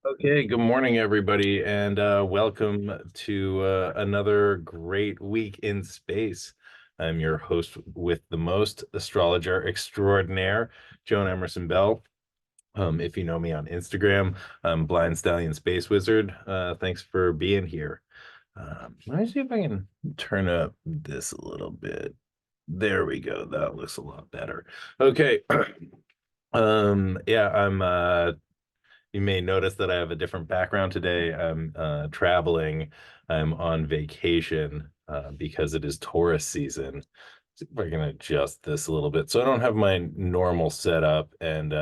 Okay, good morning, everybody, and welcome to another great week in space. I'm your host with the most, astrologer extraordinaire, Joan Emerson Bell. If you know me on Instagram, I'm Blind Stallion Space Wizard. Thanks for being here. Let me see if I can turn up this a little bit. There we go. That looks a lot better. Okay. Yeah, you may notice that I have a different background today. I'm traveling. I'm on vacation because it is Taurus season. See if I can adjust this a little bit. So I don't have my normal setup, and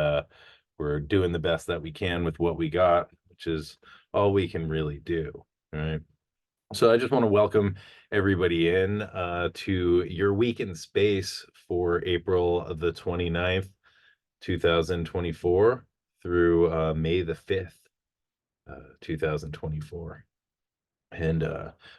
we're doing the best that we can with what we got, which is all we can really do. Right. So I just want to welcome everybody in to your week in space for April the 29th, 2024 through May the 5th, 2024. And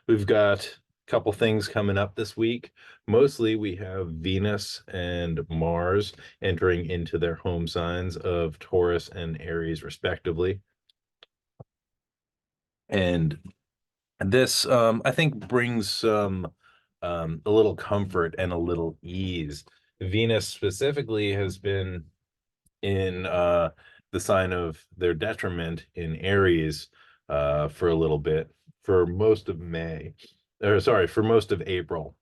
we've got a couple things coming up this week. Mostly we have Venus and Mars entering into their home signs of Taurus and Aries, respectively. And this, I think, brings some a little comfort and a little ease. Venus specifically has been in the sign of their detriment in Aries for a little bit, for most of May, or sorry, for most of April.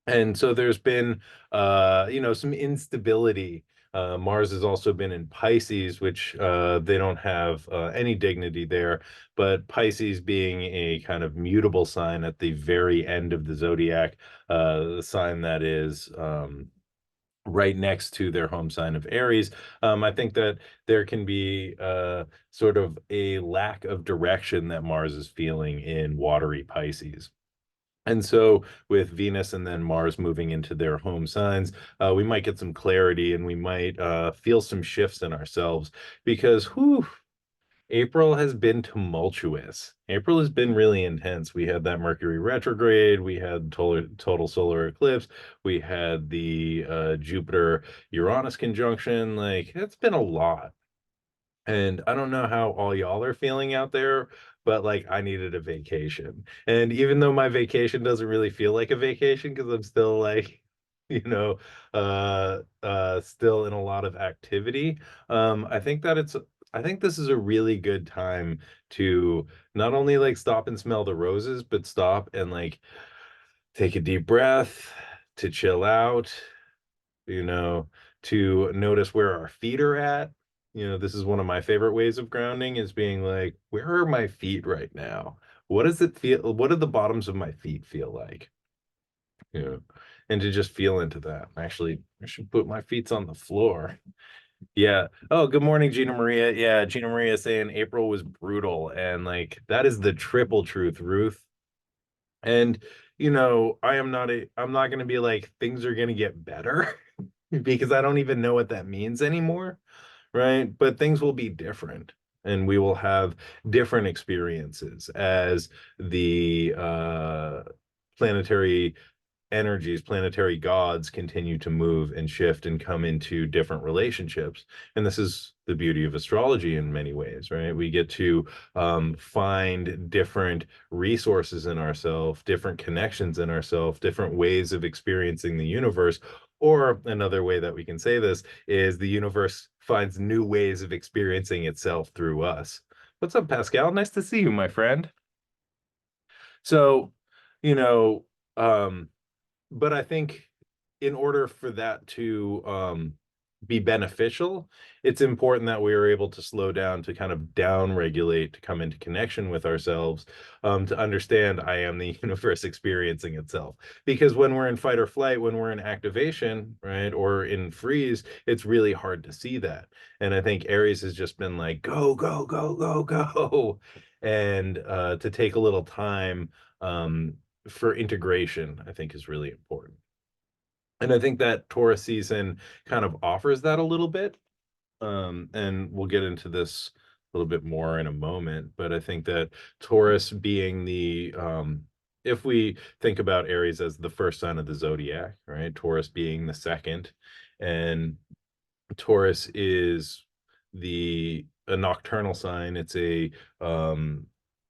And so there's been, some instability. Mars has also been in Pisces, which they don't have any dignity there. But Pisces being a kind of mutable sign at the very end of the zodiac, the sign that is right next to their home sign of Aries. I think that there can be sort of a lack of direction that Mars is feeling in watery Pisces. And so, with Venus and then Mars moving into their home signs, we might get some clarity and we might feel some shifts in ourselves because, whew, April has been tumultuous. April has been really intense. We had that Mercury retrograde, we had total solar eclipse, we had the Jupiter Uranus conjunction. Like, it's been a lot. And I don't know how all y'all are feeling out there, but like I needed a vacation. And even though my vacation doesn't really feel like a vacation because I'm still like, you know, still in a lot of activity, I think that I think this is a really good time to not only like stop and smell the roses, but stop and like take a deep breath, to chill out, you know, to notice where our feet are at. This is one of my favorite ways of grounding is being like, where are my feet right now? What does it feel? What do the bottoms of my feet feel like? You know, and to just feel into that. Actually, I should put my feet on the floor. Yeah. Oh, good morning, Gina Maria. Yeah, Gina Maria saying April was brutal. And like that is the triple truth, Ruth. And I'm not gonna be like things are gonna get better because I don't even know what that means anymore, right? But things will be different and we will have different experiences as the planetary energies, planetary gods continue to move and shift and come into different relationships. And this is the beauty of astrology in many ways, right? We get to find different resources in ourselves, different connections in ourselves, different ways of experiencing the universe. Or another way that we can say this is the universe finds new ways of experiencing itself through us. What's up, Pascal? Nice to see you, my friend. So, you know, um, but I think in order for that to be beneficial, it's important that we are able to slow down, to kind of down regulate, to come into connection with ourselves, to understand I am the universe experiencing itself. Because when we're in fight or flight, when we're in activation, right, or in freeze, it's really hard to see that. And I think Aries has just been like, go, go, go, go, go. And to take a little time for integration, I think is really important. And I think that Taurus season kind of offers that a little bit. And we'll get into this a little bit more in a moment. But I think that Taurus being if we think about Aries as the first sign of the zodiac, right? Taurus being the second, and Taurus is the a nocturnal sign. It's a um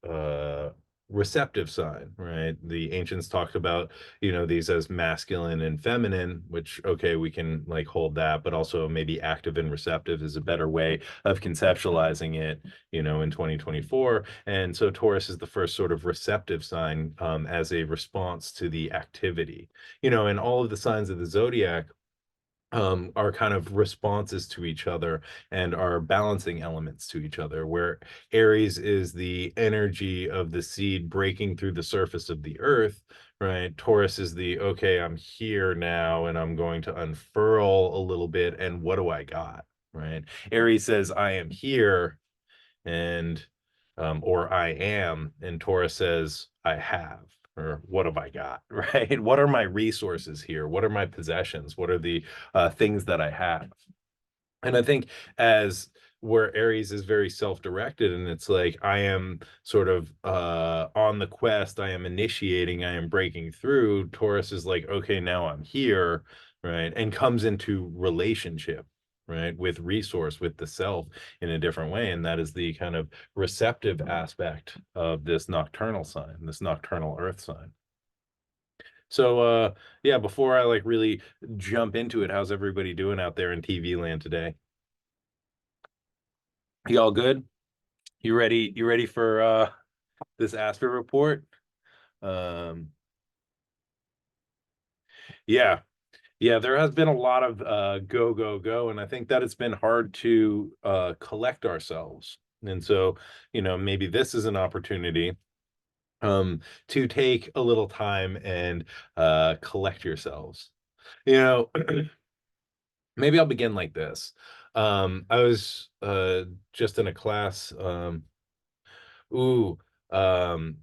uh receptive sign, right? The ancients talked about, these as masculine and feminine, which, okay, we can like hold that, but also maybe active and receptive is a better way of conceptualizing it, in 2024. And so Taurus is the first sort of receptive sign, as a response to the activity, and all of the signs of the zodiac are kind of responses to each other and are balancing elements to each other, where Aries is the energy of the seed breaking through the surface of the earth, right? Taurus is the, okay, I'm here now and I'm going to unfurl a little bit, and what do I got, right? Aries says, I am here, and or I am, and Taurus says, I have, or what have I got, right? What are my resources here? What are my possessions? What are the things that I have? And I think, as where Aries is very self-directed, and it's like, I am sort of on the quest, I am initiating, I am breaking through. Taurus is like, okay, now I'm here, right? And comes into relationship, right, with resource, with the self, in a different way. And that is the kind of receptive aspect of this nocturnal sign, this nocturnal earth sign. So yeah, before I like really jump into it, how's everybody doing out there in TV land today? You all good? You ready for this Asper report? Um yeah. Yeah, there has been a lot of go, go, go, and I think that it's been hard to collect ourselves. And so, maybe this is an opportunity to take a little time and collect yourselves. You know, maybe I'll begin like this. I was just in a class. Ooh, um,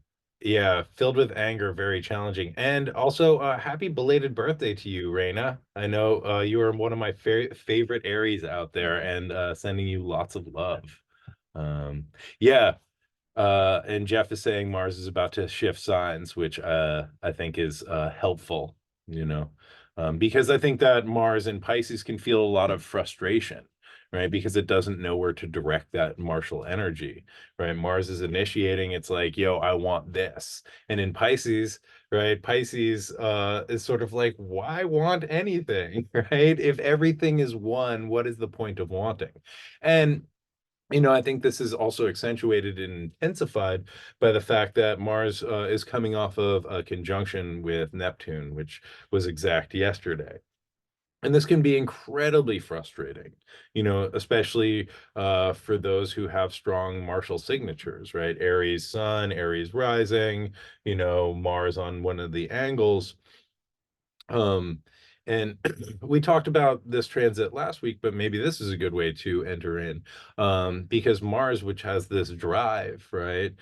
yeah, filled with anger, very challenging. And also, happy belated birthday to you, Reina. I know you are one of my favorite Aries out there, and sending you lots of love. Yeah, and Jeff is saying Mars is about to shift signs, which I think is helpful, because I think that Mars in Pisces can feel a lot of frustration, right? Because it doesn't know where to direct that martial energy, right? Mars is initiating, it's like, yo, I want this. And in Pisces, right, Pisces is sort of like, why want anything, right? If everything is one, what is the point of wanting? And I think this is also accentuated and intensified by the fact that Mars is coming off of a conjunction with Neptune, which was exact yesterday. And this can be incredibly frustrating, especially for those who have strong martial signatures, right? Aries Sun, Aries rising, Mars on one of the angles. Um, and we talked about this transit last week, but maybe this is a good way to enter in, because Mars, which has this drive, right,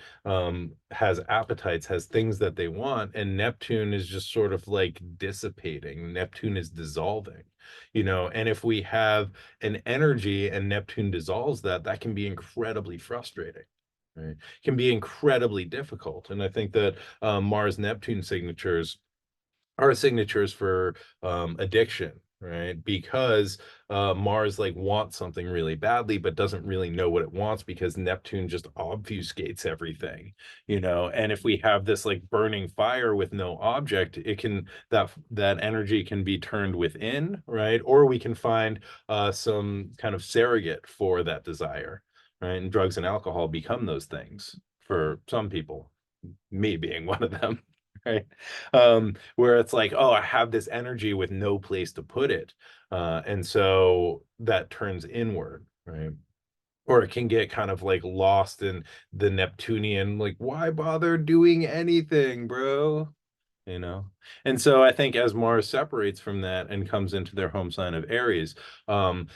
has appetites, has things that they want, and Neptune is just sort of like dissipating. Neptune is dissolving, and if we have an energy and Neptune dissolves that, that can be incredibly frustrating. Right, can be incredibly difficult, and I think that Mars Neptune signatures are signatures for addiction, right? Because Mars like wants something really badly, but doesn't really know what it wants, because Neptune just obfuscates everything, And if we have this like burning fire with no object, it can that energy can be turned within, right? Or we can find some kind of surrogate for that desire, right? And drugs and alcohol become those things for some people, me being one of them. Right, where it's like, oh, I have this energy with no place to put it, and so that turns inward, right? Or it can get kind of like lost in the Neptunian, like, why bother doing anything, bro? And so I think as Mars separates from that and comes into their home sign of Aries, um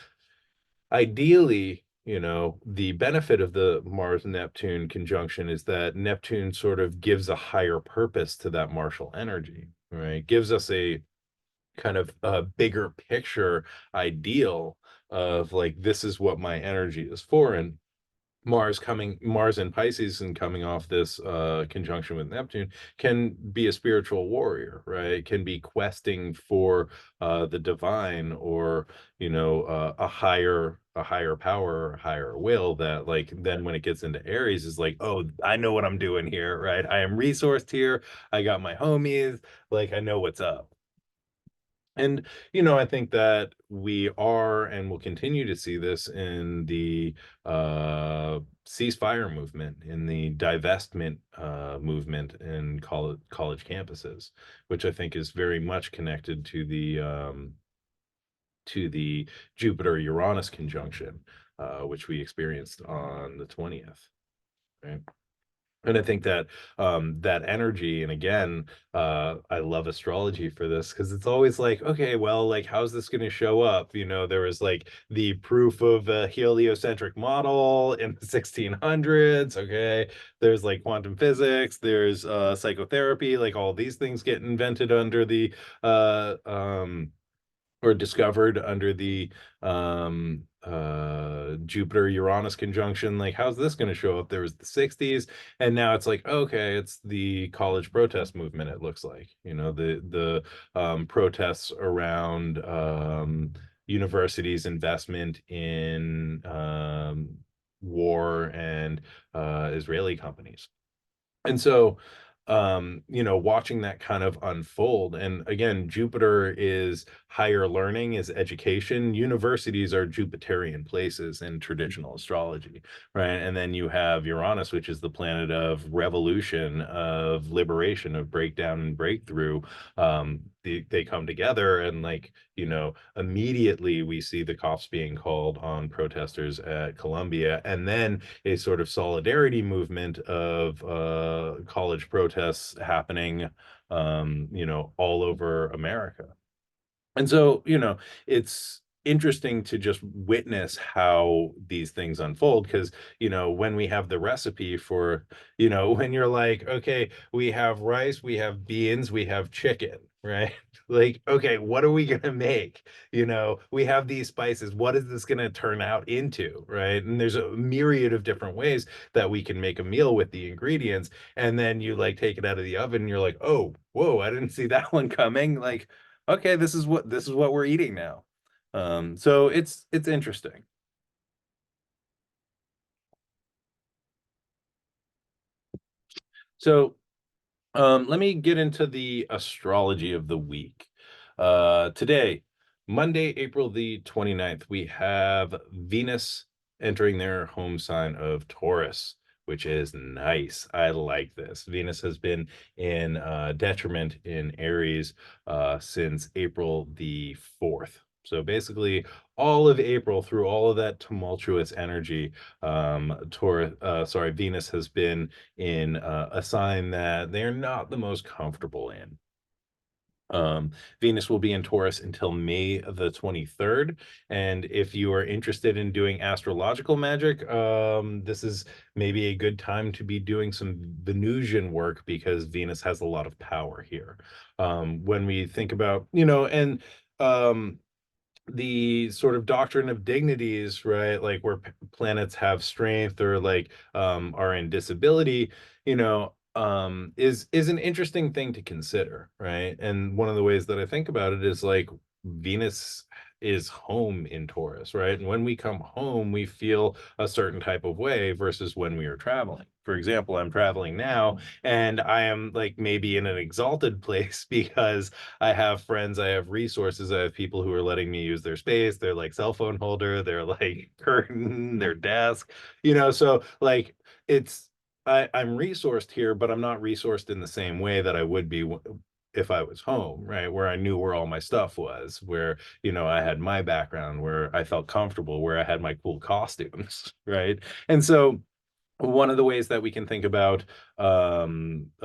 ideally, the benefit of the Mars Neptune conjunction is that Neptune sort of gives a higher purpose to that martial energy, right? Gives us a kind of a bigger picture ideal of like, this is what my energy is for. And Mars and Pisces and coming off this conjunction with Neptune can be a spiritual warrior, right? Can be questing for the divine, or a higher power, a higher will, that like then when it gets into Aries is like, oh, I know what I'm doing here, right? I am resourced here. I got my homies, like I know what's up. And, I think that we are and will continue to see this in the ceasefire movement, in the divestment movement in college campuses, which I think is very much connected to the Jupiter-Uranus conjunction, which we experienced on the 20th, right? And I think that that energy, and again, I love astrology for this because it's always like, okay, well, like, how's this going to show up? There was like the proof of a heliocentric model in the 1600s. Okay, there's like quantum physics, there's psychotherapy, like all these things get invented under the or discovered under the Jupiter Uranus conjunction. Like, how's this going to show up? There was the 60s, and now it's like, okay, it's the college protest movement. It looks like, the protests around universities' investment in war and Israeli companies. And so, watching that kind of unfold, and again, Jupiter is higher learning, is education. Universities are Jupiterian places in traditional astrology, right? And then you have Uranus, which is the planet of revolution, of liberation, of breakdown and breakthrough. They come together, and like, immediately we see the cops being called on protesters at Columbia, and then a sort of solidarity movement of college protests happening, all over America. And so, it's interesting to just witness how these things unfold, because, when we have the recipe for, when you're like, okay, we have rice, we have beans, we have chicken, right? Like, okay, what are we gonna make? We have these spices. What is this gonna turn out into, right? And there's a myriad of different ways that we can make a meal with the ingredients. And then you like take it out of the oven and you're like, oh, whoa, I didn't see that one coming. Like, okay, this is what we're eating now. So it's interesting. So let me get into the astrology of the week. Today, Monday, April the 29th, we have Venus entering their home sign of Taurus, which is nice. I like this. Venus has been in detriment in Aries since April the 4th. So basically, all of April, through all of that tumultuous energy, Venus has been in a sign that they're not the most comfortable in. Venus will be in Taurus until May the 23rd. And if you are interested in doing astrological magic, this is maybe a good time to be doing some Venusian work, because Venus has a lot of power here. When we think about, and um, the sort of doctrine of dignities, right? Like where planets have strength, or like are in disability, is an interesting thing to consider, right? And one of the ways that I think about it is like Venus is home in Taurus, right? And when we come home, we feel a certain type of way versus when we are traveling. For example, I'm traveling now and I am like maybe in an exalted place because I have friends, I have resources, I have people who are letting me use their space, their like cell phone holder, their like curtain, their desk, so like it's I'm resourced here, but I'm not resourced in the same way that I would be if I was home, right? Where I knew where all my stuff was, where, I had my background, where I felt comfortable, where I had my cool costumes, right? And so one of the ways that we can think about a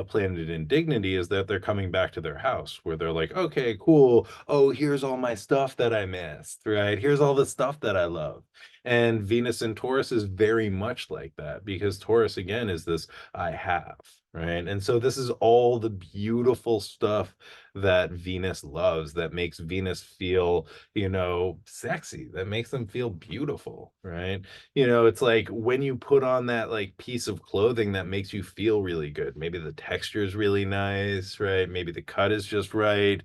planet in dignity is that they're coming back to their house, where they're like, okay, cool, oh, here's all my stuff that I missed, right? Here's all the stuff that I love. And Venus in Taurus is very much like that because Taurus, again, is this I have, right? And so this is all the beautiful stuff that Venus loves, that makes Venus feel, sexy, that makes them feel beautiful, right? It's like when you put on that like piece of clothing that makes you feel really good. Maybe the texture is really nice, right? Maybe the cut is just right,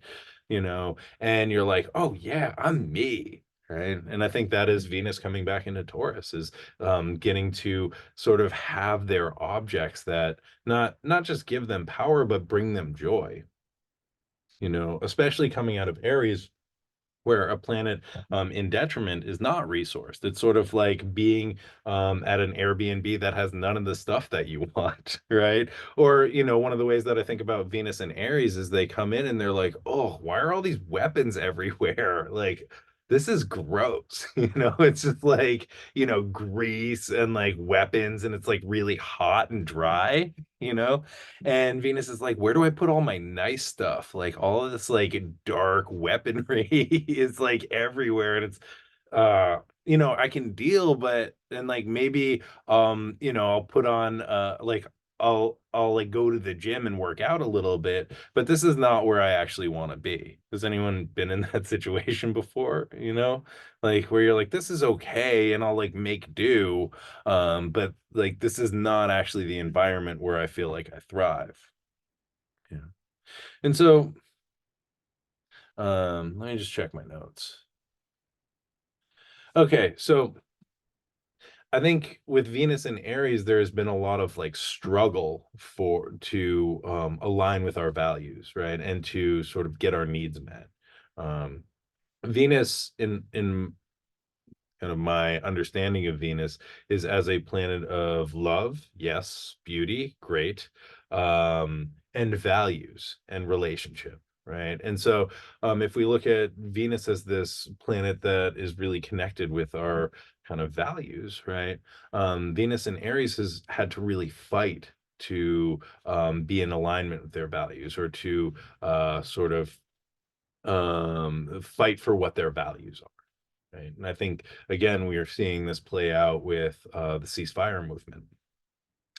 and you're like, oh yeah, I'm me. Right. And I think that is Venus coming back into Taurus, is getting to sort of have their objects that not just give them power, but bring them joy, especially coming out of Aries, where a planet in detriment is not resourced. It's sort of like being at an Airbnb that has none of the stuff that you want, right? Or, one of the ways that I think about Venus and Aries is they come in and they're like, oh, why are all these weapons everywhere? Like, this is gross. It's just like, grease and like weapons, and it's like really hot and dry, you know? And Venus is like, where do I put all my nice stuff? Like all of this like dark weaponry is like everywhere. And it's I can deal, but then like maybe I'll put on like I'll like go to the gym and work out a little bit, but this is not where I actually want to be. Has anyone been in that situation before? Like where you're like, this is okay, and I'll like make do, but like this is not actually the environment where I feel like I thrive. Yeah. And so let me just check my notes. Okay, so I think with Venus and Aries, there has been a lot of like struggle to align with our values, right? And to sort of get our needs met. Um, Venus in kind of my understanding of Venus is as a planet of love, yes, beauty, great, and values and relationship, right? And so, if we look at Venus as this planet that is really connected with our kind of values, right? Venus and Aries has had to really fight to be in alignment with their values, or to sort of fight for what their values are. Right. And I think, again, we are seeing this play out with the ceasefire movement.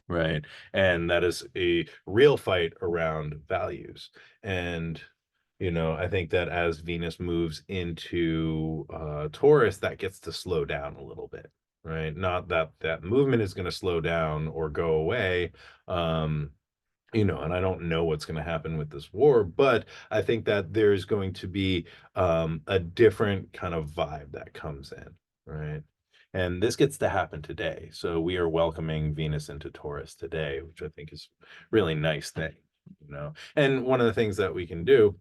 Right. And that is a real fight around values. And, I think that as Venus moves into Taurus, that gets to slow down a little bit. Right. Not that that movement is going to slow down or go away. Um, and I don't know what's going to happen with this war, but I think that there's going to be a different kind of vibe that comes in, right? And this gets to happen today. So we are welcoming Venus into Taurus today, which I think is really nice thing. And one of the things that we can do,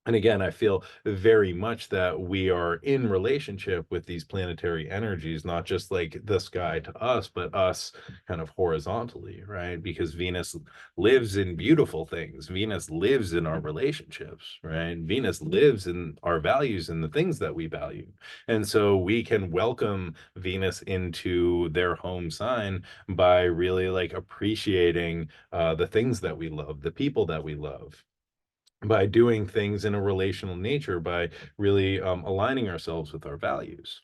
and again, I feel very much that we are in relationship with these planetary energies, not just like the sky to us, but us kind of horizontally, right? Because Venus lives in beautiful things. Venus lives in our relationships, right? Venus lives in our values and the things that we value. And so we can welcome Venus into their home sign by really like appreciating the things that we love, the people that we love, by doing things in a relational nature, by really aligning ourselves with our values.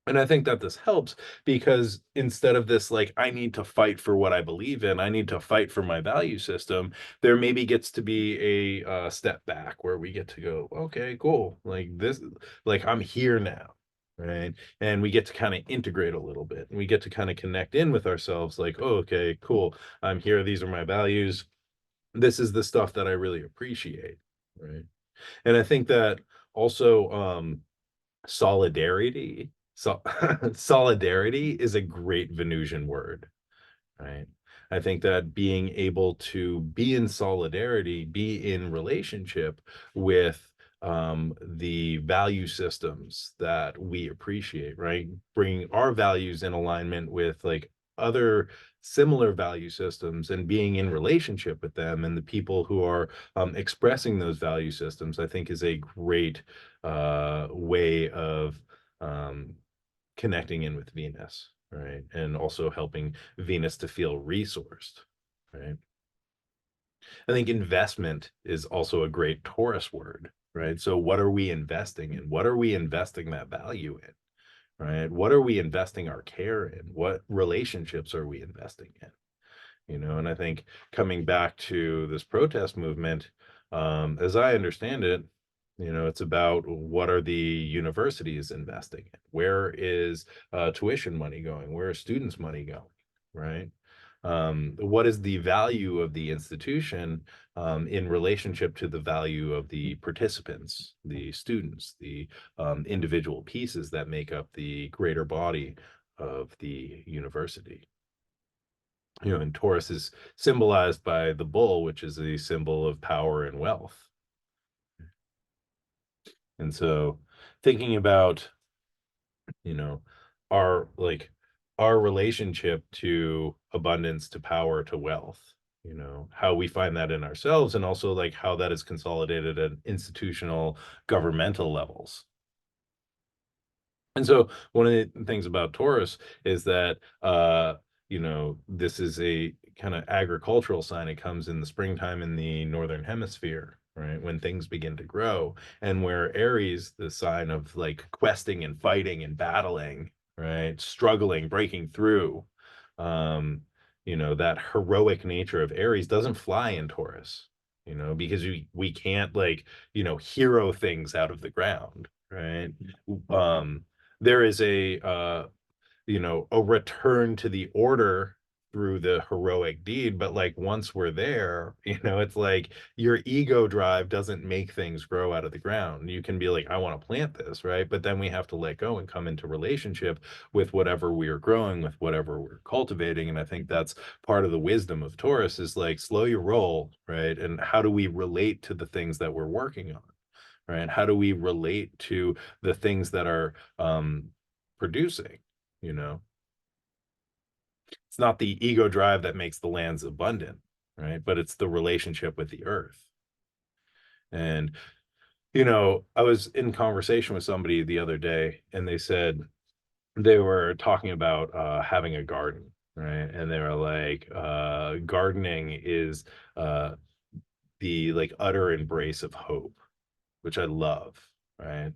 And I think that this helps because instead of this, like, I need to fight for what I believe in, I need to fight for my value system, there maybe gets to be a step back where we get to go, okay, cool. Like this, like I'm here now. Right. And we get to kind of integrate a little bit, and we get to kind of connect in with ourselves like, oh, okay, cool. I'm here. These are my values. This is the stuff that I really appreciate, right? And I think that also solidarity, so solidarity is a great Venusian word, right? I think that being able to be in solidarity, be in relationship with the value systems that we appreciate, right? Bringing our values in alignment with like other similar value systems, and being in relationship with them and the people who are expressing those value systems, I think is a great way of um, connecting in with Venus, right? And also helping Venus to feel resourced, right? I think investment is also a great Taurus word, right? So what are we investing in? What are we investing that value in? right? What are we investing our care in? What relationships are we investing in? And I think coming back to this protest movement, as I understand it, it's about what are the universities investing in? Where is tuition money going? Where is students' money going? Right? What is the value of the institution in relationship to the value of the participants, the students, the individual pieces that make up the greater body of the university? And Taurus is symbolized by the bull, which is a symbol of power and wealth. And so thinking about, you know, our our relationship to abundance, to power, to wealth, how we find that in ourselves, and also like how that is consolidated at institutional governmental levels. And so one of the things about Taurus is that this is a kind of agricultural sign. It comes in the springtime in the northern hemisphere, right? When things begin to grow. And where Aries, the sign of like questing and fighting and battling, right? Struggling, breaking through. Um, that heroic nature of Aries doesn't fly in Taurus, because we can't like, hero things out of the ground, right? Um, there is a return to the order through the heroic deed, but like once we're there, it's like your ego drive doesn't make things grow out of the ground. You can be like, I want to plant this, right? But then we have to let go and come into relationship with whatever we are growing, with whatever we're cultivating. And I think that's part of the wisdom of Taurus is like slow your roll, right? And how do we relate to the things that we're working on? Right? How do we relate to the things that are producing? You know, it's not the ego drive that makes the lands abundant, right? But it's the relationship with the earth. And, I was in conversation with somebody the other day, and they said they were talking about having a garden, right? And they were like, gardening is the like utter embrace of hope, which I love, right?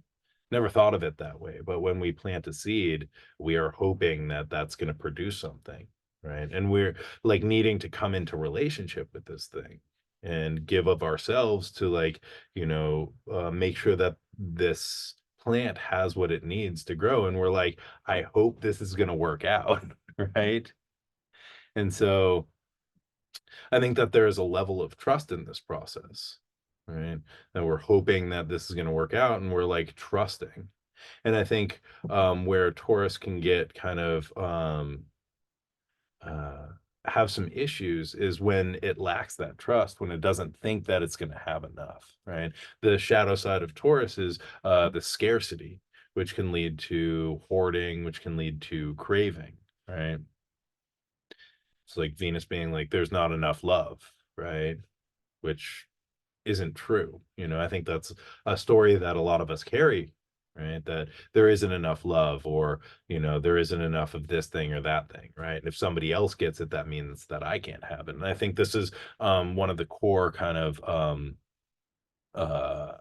Never thought of it that way, but when we plant a seed, we are hoping that that's going to produce something, right? And we're like needing to come into relationship with this thing and give of ourselves to like, make sure that this plant has what it needs to grow. And we're like, I hope this is going to work out, right? And so I think that there is a level of trust in this process, right? That we're hoping that this is going to work out and we're like trusting. And I think where Taurus can get kind of uh, have some issues is when it lacks that trust, when it doesn't think that it's going to have enough, right? The shadow side of Taurus is the scarcity, which can lead to hoarding, which can lead to craving, right? It's like Venus being like, there's not enough love, right? Which isn't true. I think that's a story that a lot of us carry, right? That there isn't enough love, or, there isn't enough of this thing or that thing, right? And if somebody else gets it, that means that I can't have it. And I think this is one of the core kind of uh,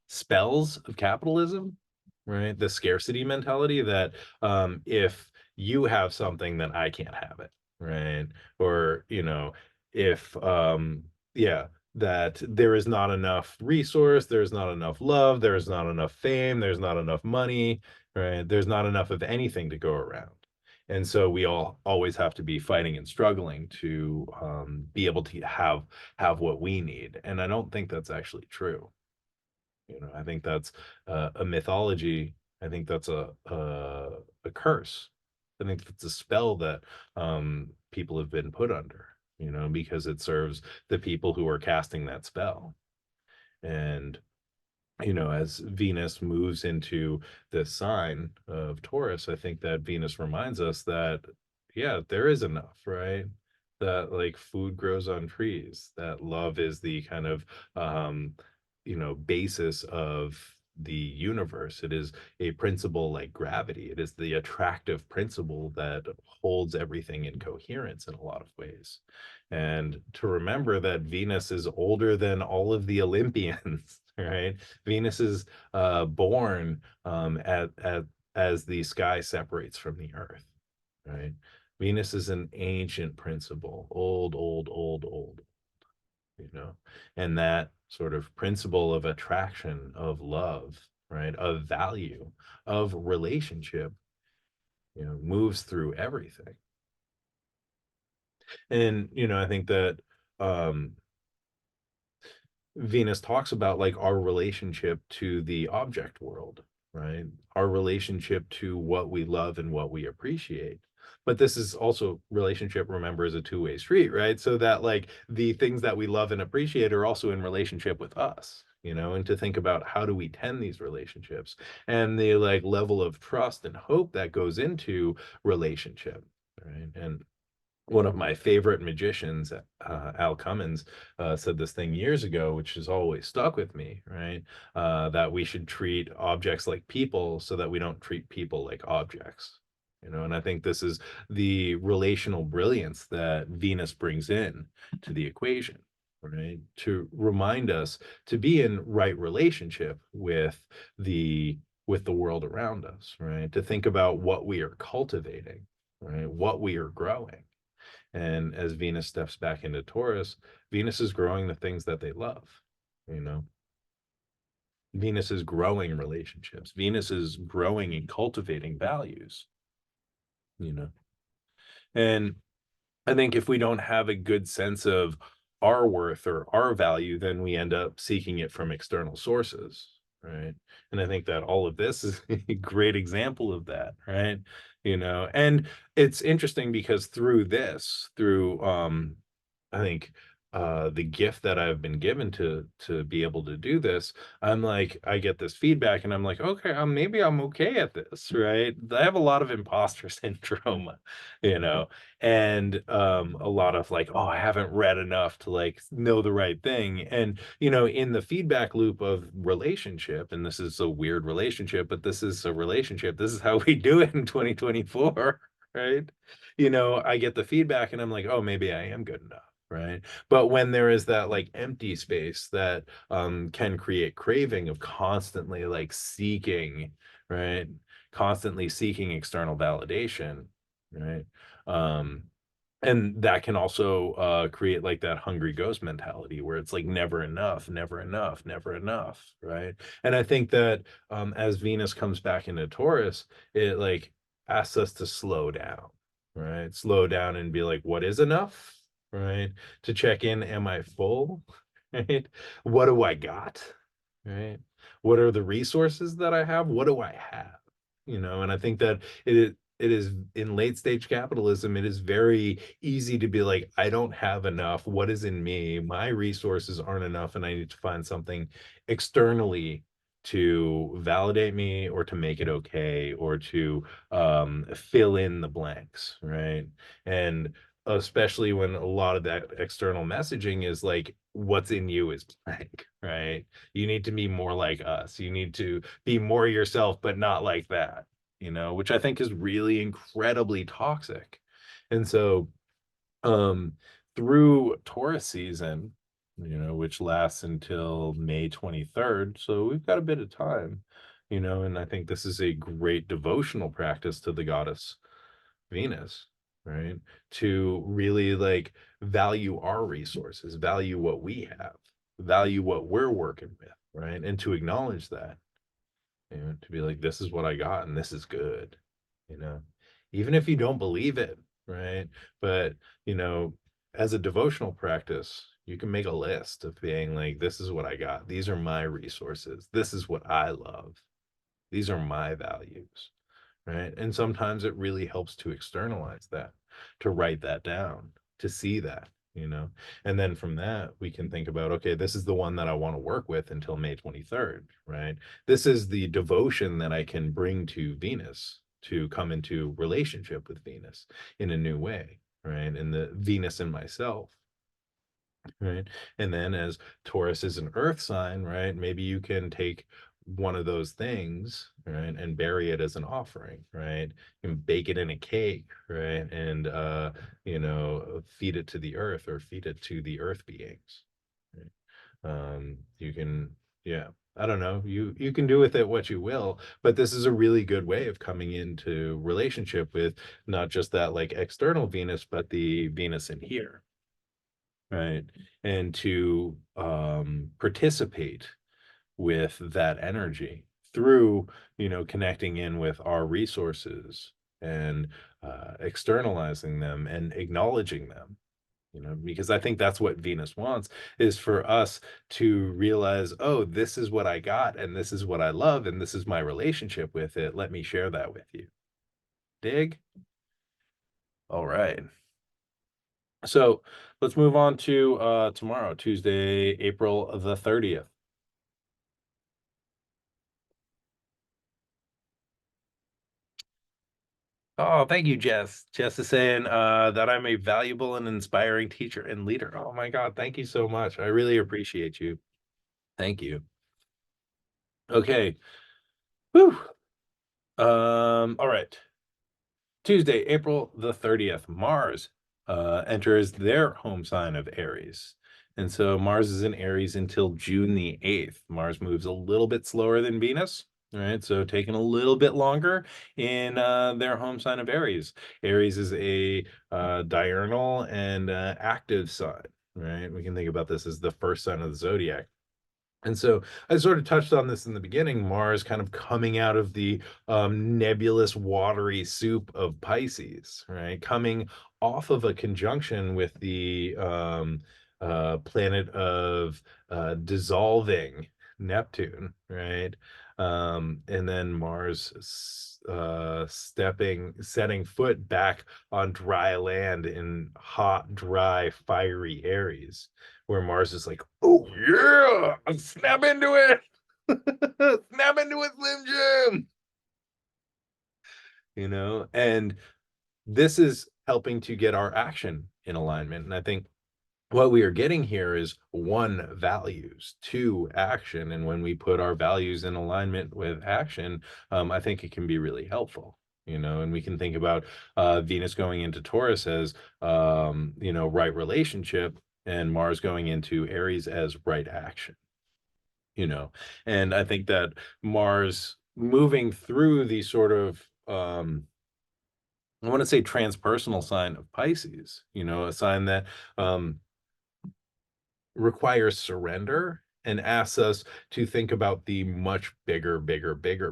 spells of capitalism, right? The scarcity mentality that if you have something, then I can't have it, right? Or, if, yeah, that there is not enough resource, there's not enough love, there's not enough fame, there's not enough money, right? There's not enough of anything to go around. And so we all always have to be fighting and struggling to be able to have what we need. And I don't think that's actually true. I think that's a mythology. I think that's a curse. I think that's a spell that people have been put under, because it serves the people who are casting that spell. And as Venus moves into this sign of Taurus, I think that Venus reminds us that, yeah, there is enough, right? That like food grows on trees, that love is the kind of, basis of the universe. It is a principle like gravity. It is the attractive principle that holds everything in coherence in a lot of ways. And to remember that Venus is older than all of the Olympians, right? Venus is born at as the sky separates from the earth, right? Venus is an ancient principle, old, old, old, old, you know, and that sort of principle of attraction, of love, right, of value, of relationship, moves through everything. And, I think that um Venus talks about like our relationship to the object world, right? Our relationship to what we love and what we appreciate. But this is also relationship, remember, is a two-way street, right? So that like the things that we love and appreciate are also in relationship with us, and to think about how do we tend these relationships and the like level of trust and hope that goes into relationship, right? And one of my favorite magicians, Al Cummins, said this thing years ago, which has always stuck with me, right? That we should treat objects like people so that we don't treat people like objects. And I think this is the relational brilliance that Venus brings in to the equation, right? To remind us to be in right relationship the with the world around us, right? To think about what we are cultivating, right? What we are growing. And as Venus steps back into Taurus, Venus is growing the things that they love. You know, Venus is growing relationships. Venus is growing and cultivating values, you know. And I think if we don't have a good sense of our worth or our value, then we end up seeking it from external sources, right? And I think that all of this is a great example of that, right? And it's interesting because through I think the gift that I've been given to be able to do this, I'm like, I get this feedback and I'm like, okay, maybe I'm okay at this, right? I have a lot of imposter syndrome, you know, and a lot of like, oh, I haven't read enough to like know the right thing. And in the feedback loop of relationship, and this is a weird relationship, but this is a relationship, this is how we do it in 2024, right? I get the feedback and I'm like, oh, maybe I am good enough, right? But when there is that like empty space that can create craving of constantly like seeking, right, constantly seeking external validation, right? um and that can also create like that hungry ghost mentality where it's like never enough, never enough, never enough, right? And I think that as Venus comes back into Taurus, it like asks us to slow down, right? Slow down and be like, what is enough, right? To check in, am I full? Right? What do I got? Right? What are the resources that I have? What do I have? And I think that it is in late stage capitalism, it is very easy to be like, I don't have enough. What is in me? My resources aren't enough, and I need to find something externally to validate me or to make it okay or to fill in the blanks, right? And especially when a lot of that external messaging is like, what's in you is blank, right? You need to be more like us. You need to be more yourself, but not like that, which I think is really incredibly toxic. And so, um, through Taurus season, which lasts until May 23rd, so we've got a bit of time, and I think this is a great devotional practice to the goddess Venus, right? To really like value our resources, value what we have, value what we're working with, right? And to acknowledge that, to be like, this is what I got and this is good, you know, even if you don't believe it, right? But, you know, as a devotional practice, you can make a list of being like, this is what I got. These are my resources. This is what I love. These are my values, right? And sometimes it really helps to externalize that, to write that down, to see that, and then from that we can think about, okay, this is the one that I want to work with until May 23rd, right? This is the devotion that I can bring to Venus, to come into relationship with Venus in a new way, right? And the Venus in myself, right? And then as Taurus is an earth sign, right? Maybe you can take one of those things, right, and bury it as an offering, right? And bake it in a cake, right? And feed it to the earth or feed it to the earth beings. Right? You can, yeah. I don't know, you can do with it what you will, but this is a really good way of coming into relationship with not just that like external Venus, but the Venus in here, right? And to participate with that energy through, connecting in with our resources and externalizing them and acknowledging them, because I think that's what Venus wants, is for us to realize, oh, this is what I got and this is what I love and this is my relationship with it. Let me share that with you. Dig? All right. So let's move on to tomorrow, Tuesday, April the 30th. Oh, thank you, Jess. Jess is saying that I'm a valuable and inspiring teacher and leader. Oh my God, thank you so much. I really appreciate you. Thank you. Okay. Whew. All right. Tuesday, April the 30th, Mars enters their home sign of Aries. And so Mars is in Aries until June the 8th. Mars moves a little bit slower than Venus. All right, so taking a little bit longer in their home sign of Aries. Aries is a diurnal and active sign, right? We can think about this as the first sign of the zodiac. And so I sort of touched on this in the beginning. Mars kind of coming out of the nebulous, watery soup of Pisces, right? Coming off of a conjunction with the planet of dissolving Neptune, right? And then Mars setting foot back on dry land in hot, dry, fiery Aries, where Mars is like, oh yeah, snap into it. Snap into it, Slim Jim. And this is helping to get our action in alignment. And I think what we are getting here is one, values, two, action. And when we put our values in alignment with action, I think it can be really helpful. And we can think about Venus going into Taurus as right relationship, and Mars going into Aries as right action. you know and I think that Mars moving through the sort of I want to say transpersonal sign of Pisces, a sign that um requires surrender and asks us to think about the much bigger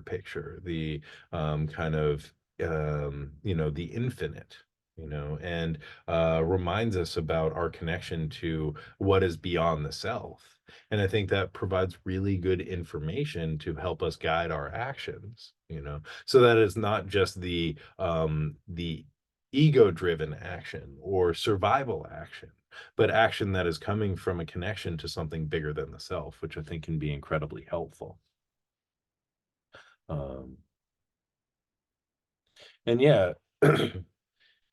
picture, the kind of the infinite, and reminds us about our connection to what is beyond the self. And I think that provides really good information to help us guide our actions, so that it's not just the ego driven action or survival action, but action that is coming from a connection to something bigger than the self, which I think can be incredibly helpful. Um, and yeah, and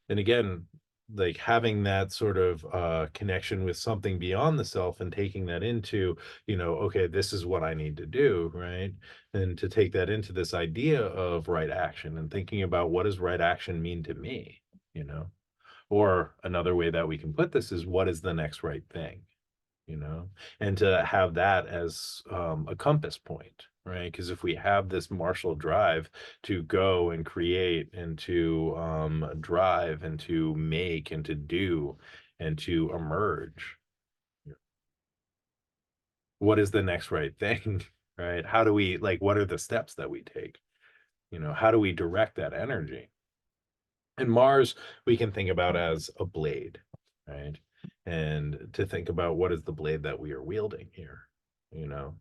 again, like having that sort of connection with something beyond the self and taking that into, okay, this is what I need to do, right? And to take that into this idea of right action and thinking about what does right action mean to me, you know? Or another way that we can put this is what is the next right thing? you know, and to have that as a compass point, right? Because if we have this martial drive to go and create and to drive and to make and to do and to emerge, what is the next right thing, right? How do we, like, what are the steps that we take? How do we direct that energy? And Mars, we can think about as a blade, right? And to think about what is the blade that we are wielding here, you know?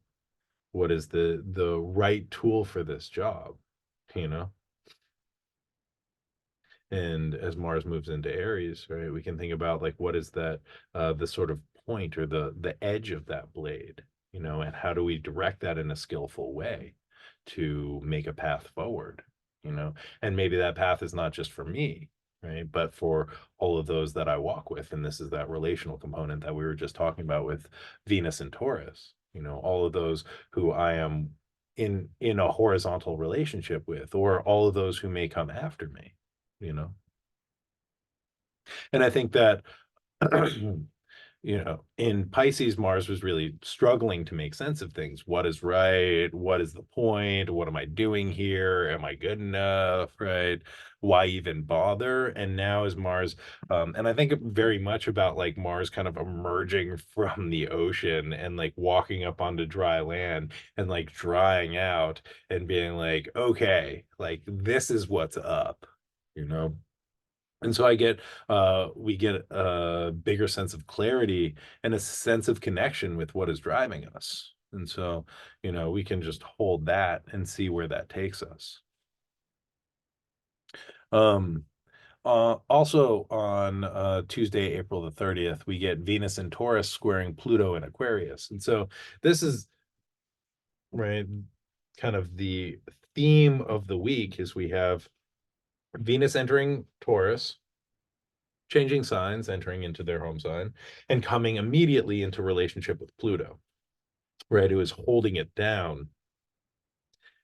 What is the right tool for this job, you know? And as Mars moves into Aries, right, we can think about like what is that the sort of point or the edge of that blade, and how do we direct that in a skillful way to make a path forward, and maybe that path is not just for me, right, but for all of those that I walk with. And this is that relational component that we were just talking about with Venus and Taurus, all of those who I am in a horizontal relationship with, or all of those who may come after me, you know and I think that in Pisces, Mars was really struggling to make sense of things. What is right? What is the point? What am I doing here? Am I good enough? Right? Why even bother? And now is Mars, and I think very much about like Mars kind of emerging from the ocean and like walking up onto dry land and like drying out and being like, okay, like this is what's up, you know? And so we get a bigger sense of clarity and a sense of connection with what is driving us. And so, we can just hold that and see where that takes us. Um, Also on Tuesday, April the 30th, we get Venus in Taurus squaring Pluto in Aquarius. And so this is right, kind of the theme of the week is we have Venus entering Taurus, changing signs, entering into their home sign, and coming immediately into relationship with Pluto, right? Who is holding it down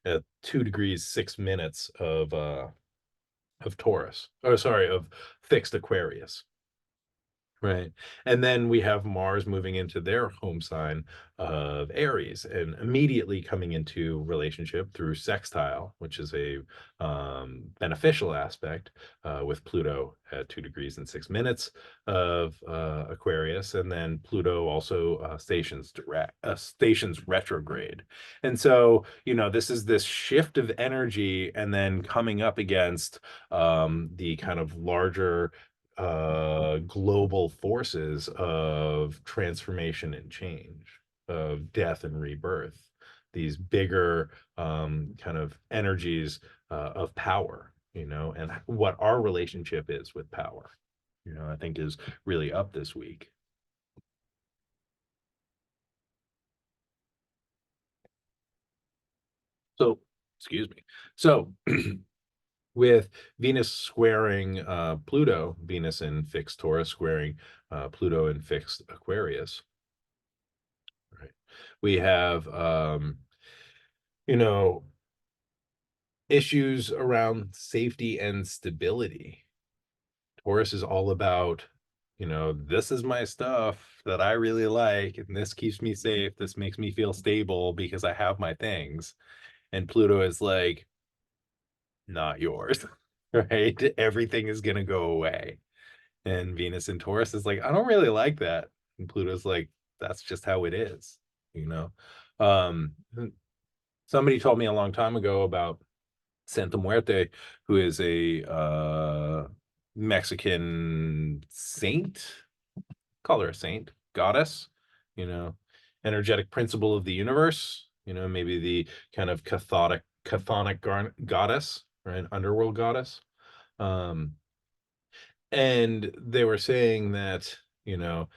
at 2 degrees 6 minutes of Taurus. Oh, sorry, of fixed Aquarius. Right. And then we have Mars moving into their home sign of Aries and immediately coming into relationship through sextile, which is a beneficial aspect with Pluto at 2 degrees and 6 minutes of Aquarius. And then Pluto also stations retrograde. And so, this is this shift of energy and then coming up against the kind of larger global forces of transformation and change, of death and rebirth, these bigger kind of energies of power, and what our relationship is with power, I think is really up this week. So, excuse me. So, with Venus squaring Pluto, Venus in fixed Taurus squaring Pluto in fixed Aquarius, right? We have you know, issues around safety and stability. Taurus is all about, this is my stuff that I really like, and this keeps me safe. This makes me feel stable because I have my things. And Pluto is like, not yours, right? Everything is going to go away. And Venus in Taurus is like, I don't really like that. And Pluto's like, that's just how it is, you know? Um, Somebody told me a long time ago about Santa Muerte, who is a Mexican saint, call her a saint, goddess, you know, energetic principle of the universe, maybe the kind of chthonic goddess, right? Underworld goddess. Um, and they were saying that, you know,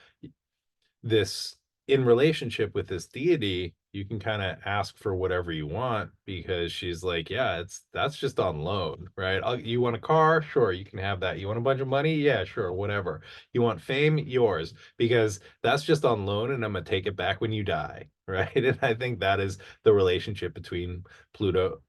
this in relationship with this deity, you can kind of ask for whatever you want because she's like, yeah, that's just on loan, right? You want a car? Sure, you can have that. You want a bunch of money? Yeah, sure, whatever. You want fame? Yours, because that's just on loan and I'm gonna take it back when you die, right? And I think that is the relationship between Pluto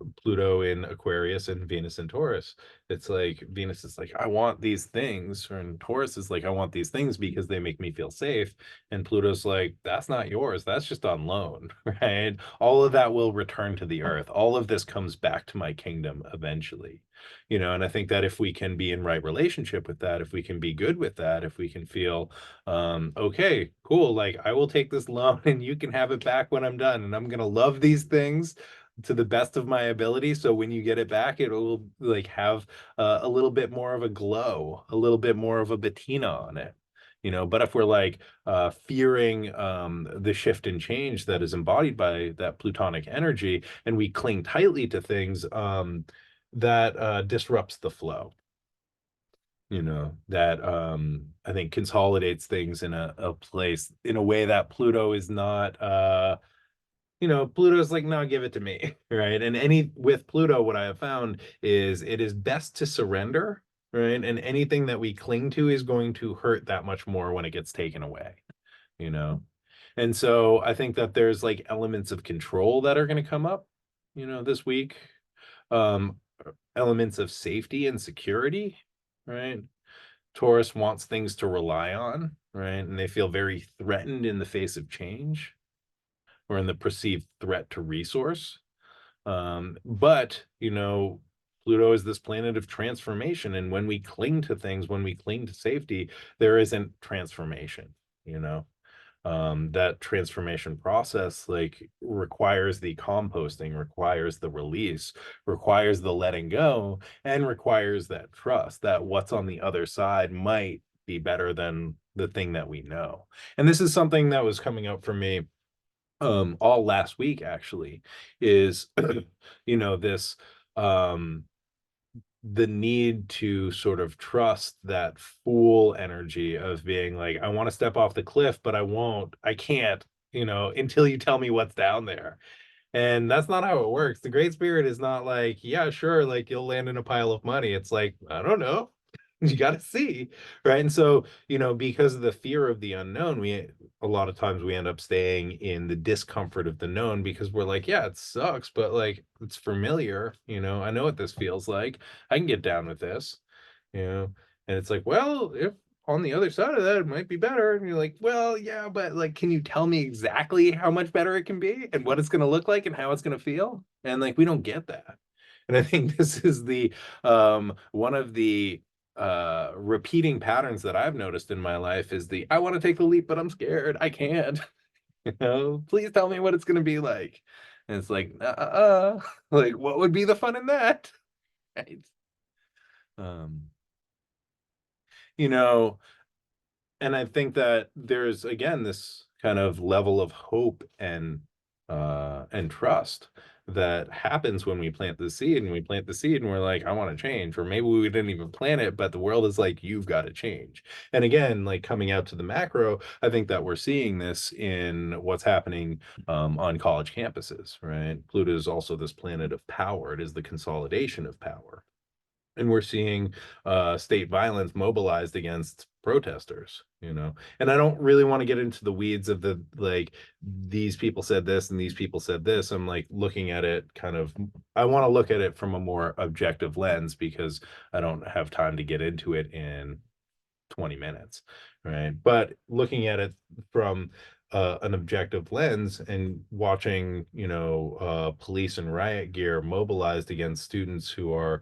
in Aquarius and Venus in Taurus. It's like Venus is like, I want these things, and Taurus is like, I want these things because they make me feel safe. And Pluto's like, that's not yours. That's just on loan, right? All of that will return to the earth. All of this comes back to my kingdom eventually. And I think that if we can be in right relationship with that, if we can be good with that, if we can feel, okay, cool, like I will take this loan and you can have it back when I'm done. And I'm going to love these things to the best of my ability. So when you get it back, it will like have a little bit more of a glow, a little bit more of a patina on it. But if we're like fearing the shift and change that is embodied by that plutonic energy and we cling tightly to things, that disrupts the flow, that I think consolidates things in a place in a way that Pluto is not Pluto's like, no, give it to me, right? And with Pluto, what I have found is it is best to surrender, right? And anything that we cling to is going to hurt that much more when it gets taken away, you know? And so I think that there's like elements of control that are going to come up, this week. Um, Elements of safety and security, right? Taurus wants things to rely on, right? And they feel very threatened in the face of change or in the perceived threat to resource. But, Pluto is this planet of transformation. And when we cling to things, when we cling to safety, there isn't transformation, you know? That transformation process like requires the composting, requires the release, requires the letting go, and requires that trust that what's on the other side might be better than the thing that we know. And this is something that was coming up for me all last week actually, is this um the need to sort of trust that fool energy of being like, I want to step off the cliff, but I can't, until you tell me what's down there. And that's not how it works. The Great Spirit is not like, yeah, sure, like you'll land in a pile of money. It's like, I don't know. You got to see, right? And so, because of the fear of the unknown, a lot of times we end up staying in the discomfort of the known because we're like, yeah, it sucks, but like it's familiar, I know what this feels like. I can get down with this, you know. And it's like, well, if on the other side of that, it might be better. And you're like, well, yeah, but like, can you tell me exactly how much better it can be and what it's going to look like and how it's going to feel? And like, we don't get that. And I think this is the one of the repeating patterns that I've noticed in my life is I want to take the leap, but I'm scared. I can't. Please tell me what it's going to be like. And it's like, like, what would be the fun in that? Right. Um, you know, and I think that there's again this kind of level of hope and trust that happens when we plant the seed, and we plant the seed and we're like, I want to change. Or maybe we didn't even plant it, but the world is like, you've got to change. And again, like coming out to the macro, I think that we're seeing this in what's happening on college campuses, right? Pluto is also this planet of power. It is the consolidation of power, and we're seeing state violence mobilized against protesters, and I don't really want to get into the weeds of the like, these people said this and these people said this. I'm like looking at it kind of, I want to look at it from a more objective lens because I don't have time to get into it in 20 minutes, right? But looking at it from an objective lens and watching, police and riot gear mobilized against students who are,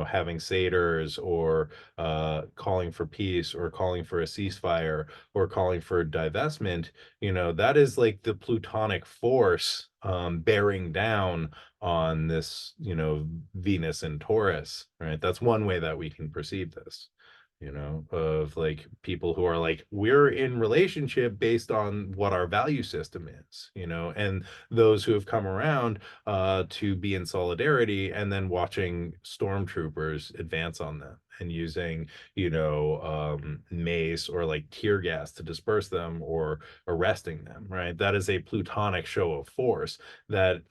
having satyrs or calling for peace or calling for a ceasefire or calling for divestment, that is like the plutonic force bearing down on this, Venus and Taurus, right? That's one way that we can perceive this, of like people who are like, we're in relationship based on what our value system is, and those who have come around to be in solidarity, and then watching stormtroopers advance on them and using, mace or like tear gas to disperse them or arresting them, right? That is a plutonic show of force that,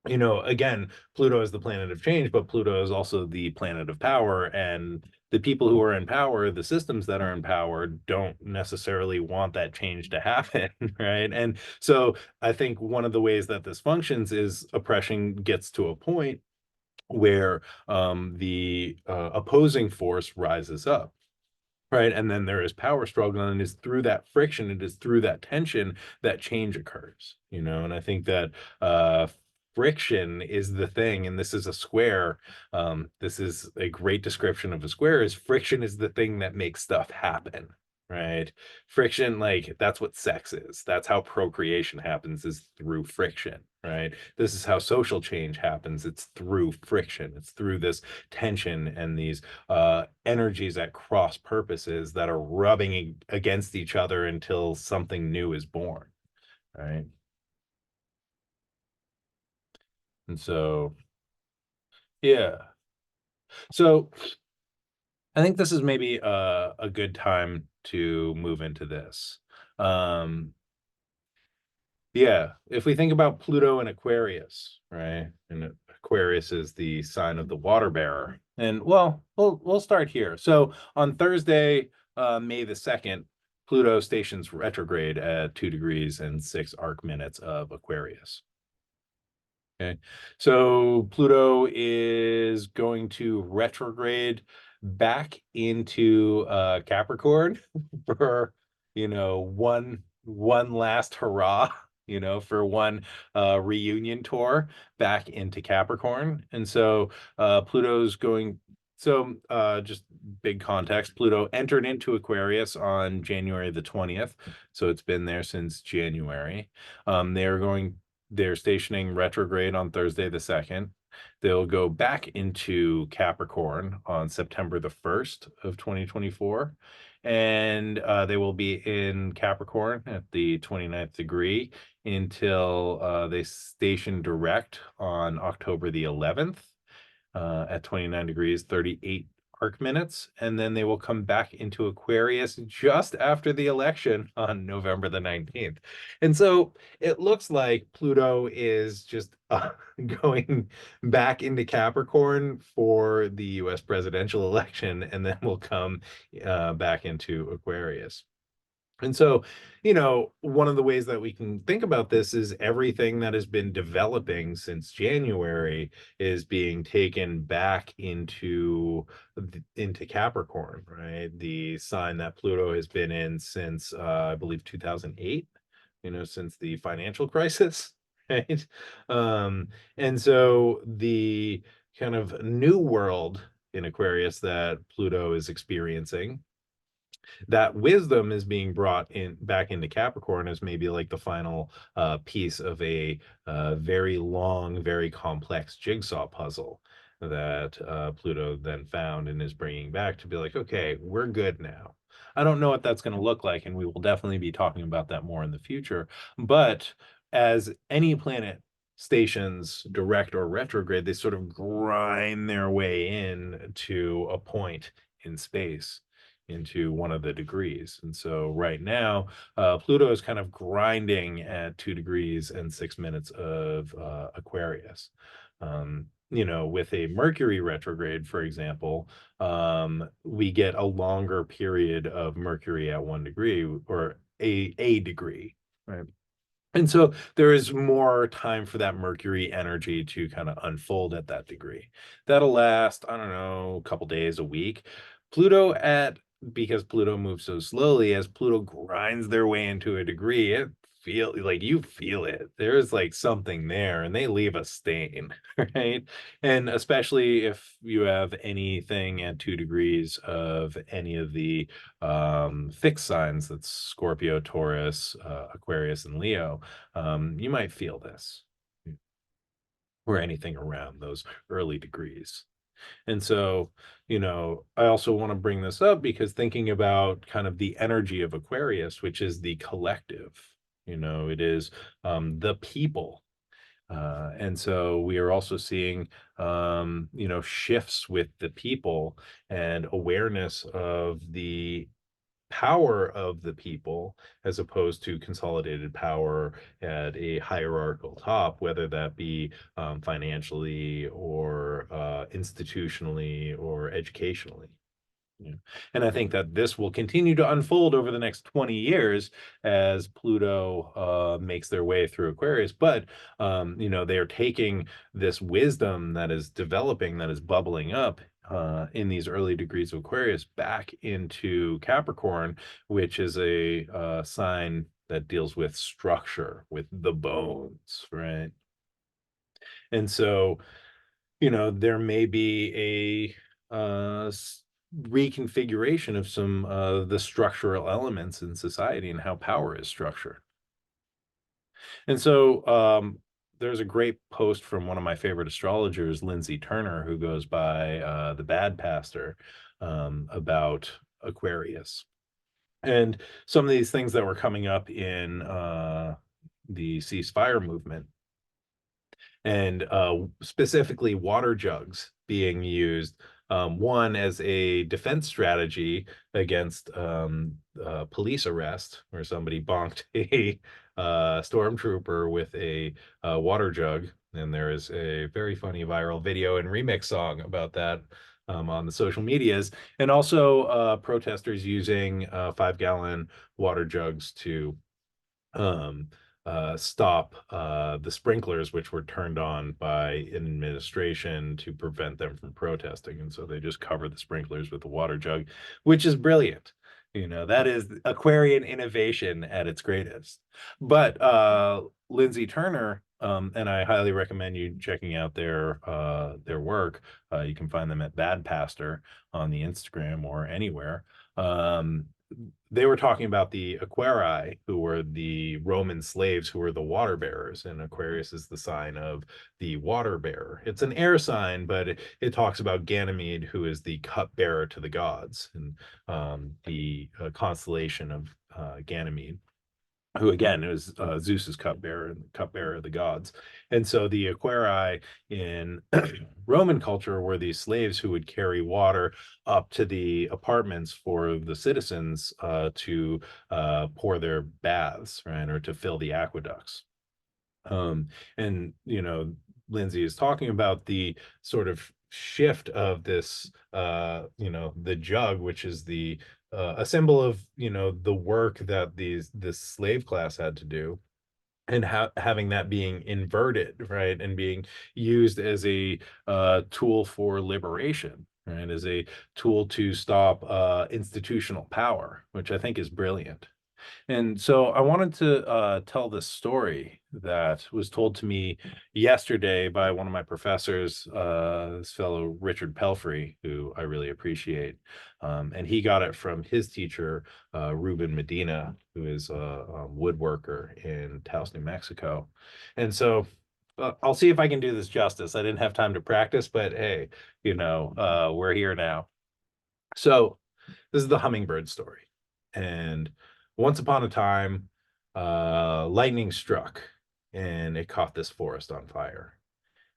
again, Pluto is the planet of change, but Pluto is also the planet of power. And the people who are in power, the systems that are in power, don't necessarily want that change to happen, right? And so I think one of the ways that this functions is oppression gets to a point where the opposing force rises up. Right. And then there is power struggle, and it's through that friction, it is through that tension that change occurs, and I think that friction is the thing. And this is a square. This is a great description of a square, is friction is the thing that makes stuff happen. Right. Friction, like that's what sex is. That's how procreation happens, is through friction. Right. This is how social change happens. It's through friction. It's through this tension and these energies at cross purposes that are rubbing against each other until something new is born, right? And so, yeah. So I think this is maybe a good time to move into this. Um, yeah, if we think about Pluto and Aquarius, right? And Aquarius is the sign of the water bearer. And well, we'll start here. So on Thursday, May the 2nd, Pluto stations retrograde at 2 degrees and 6 arc minutes of Aquarius. Okay. So Pluto is going to retrograde back into Capricorn for, one last hurrah, for one reunion tour back into Capricorn. And so Pluto's going so just big context, Pluto entered into Aquarius on January the 20th. So it's been there since January. They're stationing retrograde on Thursday the 2nd. They'll go back into Capricorn on September the 1st of 2024. And they will be in Capricorn at the 29th degree until they station direct on October the 11th at 29 degrees, 38 arc minutes. And then they will come back into Aquarius just after the election on November the 19th. And so it looks like Pluto is just going back into Capricorn for the US presidential election, and then will come back into Aquarius. And so, one of the ways that we can think about this is everything that has been developing since January is being taken back into Capricorn, right? The sign that Pluto has been in since I believe 2008, since the financial crisis, right? And so the kind of new world in Aquarius that Pluto is experiencing, that wisdom is being brought in back into Capricorn as maybe like the final piece of a very long, very complex jigsaw puzzle that Pluto then found and is bringing back to be like, okay, we're good now. I don't know what that's going to look like, and we will definitely be talking about that more in the future. But as any planet stations direct or retrograde, they sort of grind their way in to a point in space into one of the degrees. And so right now, Pluto is kind of grinding at 2 degrees and 6 minutes of Aquarius. With a Mercury retrograde, for example, we get a longer period of Mercury at 1 degree, or a degree, right? And so there is more time for that Mercury energy to kind of unfold at that degree. That'll last, I don't know, a couple days, a week. Pluto at Because Pluto moves so slowly, as Pluto grinds their way into a degree, you feel it. There's like something there, and they leave a stain, right? And especially if you have anything at 2 degrees of any of the fixed signs, that's Scorpio, Taurus, Aquarius, and Leo, you might feel this, or anything around those early degrees. And so, I also want to bring this up because thinking about kind of the energy of Aquarius, which is the collective, it is the people. And so we are also seeing, shifts with the people and awareness of the power of the people as opposed to consolidated power at a hierarchical top, whether that be financially or institutionally or educationally. Yeah. And I think that this will continue to unfold over the next 20 years as Pluto makes their way through Aquarius. But, they are taking this wisdom that is developing, that is bubbling up in these early degrees of Aquarius back into Capricorn, which is a sign that deals with structure, with the bones, right? And so, there may be a reconfiguration of some of the structural elements in society and how power is structured. And so there's a great post from one of my favorite astrologers, Lindsay Turner, who goes by the Bad Pastor, about Aquarius. And some of these things that were coming up in the ceasefire movement, and specifically water jugs being used, one as a defense strategy against police arrest, where somebody bonked a stormtrooper with a water jug. And there is a very funny viral video and remix song about that on the social medias. And also protesters using 5-gallon water jugs to um, stop the sprinklers, which were turned on by an administration to prevent them from protesting. And so they just cover the sprinklers with a water jug, which is brilliant. That is Aquarian innovation at its greatest. But Lindsay Turner, and I highly recommend you checking out their work. You can find them at Bad Pastor on the Instagram or anywhere. Um, they were talking about the Aquarii, who were the Roman slaves who were the water bearers, and Aquarius is the sign of the water bearer. It's an air sign, but it talks about Ganymede, who is the cup bearer to the gods, and the constellation of Ganymede, who again is Zeus's cupbearer and cupbearer of the gods. And so the Aquarii in Roman culture were these slaves who would carry water up to the apartments for the citizens to pour their baths, right, or to fill the aqueducts. And Lindsay is talking about the sort of shift of this, the jug, which is the a symbol of the work that this slave class had to do, and having that being inverted, right, and being used as a tool for liberation, right, as a tool to stop institutional power, which I think is brilliant. And so I wanted to tell this story that was told to me yesterday by one of my professors, this fellow Richard Pelfrey, who I really appreciate. And he got it from his teacher, Ruben Medina, who is a woodworker in Taos, New Mexico. And so I'll see if I can do this justice. I didn't have time to practice, but hey, we're here now. So this is the hummingbird story. And once upon a time, lightning struck and it caught this forest on fire.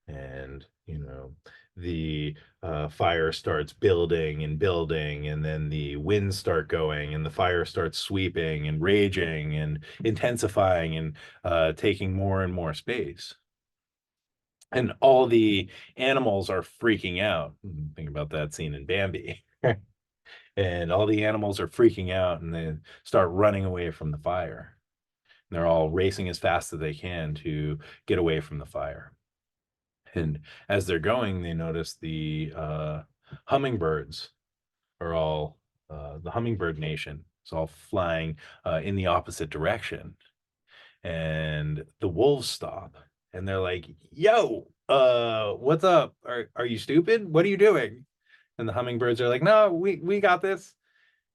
And, the fire starts building and building, and then the winds start going, and the fire starts sweeping and raging and intensifying and taking more and more space. And all the animals are freaking out. Think about that scene in Bambi. And all the animals are freaking out and they start running away from the fire. And they're all racing as fast as they can to get away from the fire. And as they're going, they notice the hummingbirds are all, the hummingbird nation is all flying in the opposite direction. And the wolves stop and they're like, yo, what's up? Are you stupid? What are you doing? And the hummingbirds are like, no, we got this.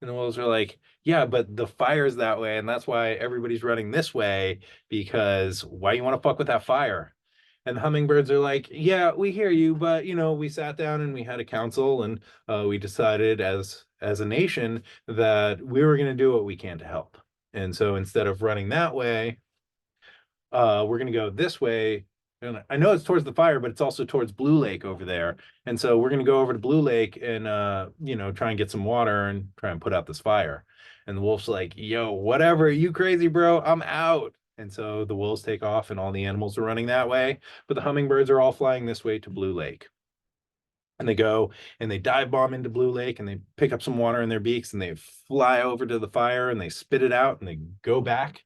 And the wolves are like, yeah, but the fire's that way, and that's why everybody's running this way, because why you want to fuck with that fire? And the hummingbirds are like, yeah, we hear you, but we sat down and we had a council, and we decided as a nation that we were going to do what we can to help. And so instead of running that way, we're going to go this way. And I know it's towards the fire, but it's also towards Blue Lake over there. And so we're going to go over to Blue Lake and, try and get some water and try and put out this fire. And the wolf's like, yo, whatever, you crazy, bro, I'm out. And so the wolves take off and all the animals are running that way. But the hummingbirds are all flying this way to Blue Lake. And they go and they dive bomb into Blue Lake and they pick up some water in their beaks and they fly over to the fire and they spit it out and they go back